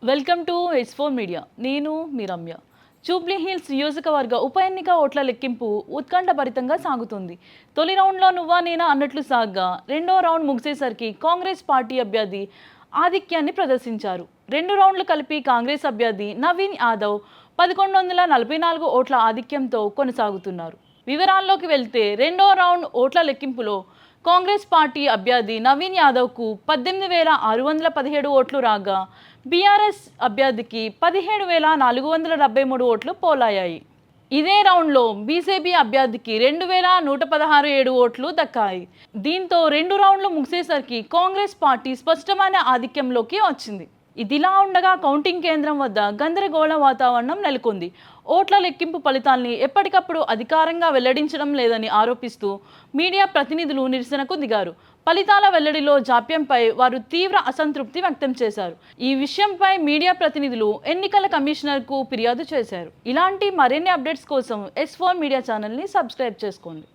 Welcome to ఎస్4 media. నేను మీ Ramya. Jubilee hills నియోజకవర్గ ఉప ఎన్నిక ఓట్ల లెక్కింపు ఉత్కంఠభరితంగా సాగుతుంది. తొలి రౌండ్లో నువ్వా నేనా అన్నట్లు సాగ్గా రెండో రౌండ్ ముగిసేసరికి కాంగ్రెస్ పార్టీ అభ్యర్థి ఆధిక్యాన్ని ప్రదర్శించారు. రెండు రౌండ్లు కలిపి కాంగ్రెస్ అభ్యర్థి నవీన్ యాదవ్ 1144 ఓట్ల ఆధిక్యంతో కొనసాగుతున్నారు. వివరాల్లోకి వెళ్తే రెండో రౌండ్ ఓట్ల లెక్కింపులో కాంగ్రెస్ పార్టీ అభ్యర్థి నవీన్ యాదవ్కు 18,617 ఓట్లు రాగా బీఆర్ఎస్ అభ్యర్థికి 17,473 ఓట్లు పోలయ్యాయి. ఇదే రౌండ్లో బీజేపీ అభ్యర్థికి 2,116 ఓట్లు దక్కాయి. దీంతో రెండు రౌండ్లు ముగిసేసరికి కాంగ్రెస్ పార్టీ స్పష్టమైన ఆధిక్యంలోకి వచ్చింది. ఇదిలా ఉండగా కౌంటింగ్ కేంద్రం వద్ద గందరగోళ వాతావరణం నెలకొంది. ఓట్ల లెక్కింపు ఫలితాల్ని ఎప్పటికప్పుడు అధికారంగా వెల్లడించడం లేదని ఆరోపిస్తూ మీడియా ప్రతినిధులు నిరసనకు దిగారు. ఫలితాల వెల్లడిలో జాప్యంపై వారు తీవ్ర అసంతృప్తి వ్యక్తం చేశారు. ఈ విషయంపై మీడియా ప్రతినిధులు ఎన్నికల కమిషనర్కు ఫిర్యాదు చేశారు. ఇలాంటి మరిన్ని అప్డేట్స్ కోసం ఎస్4 మీడియా ఛానల్ని సబ్స్క్రైబ్ చేసుకోండి.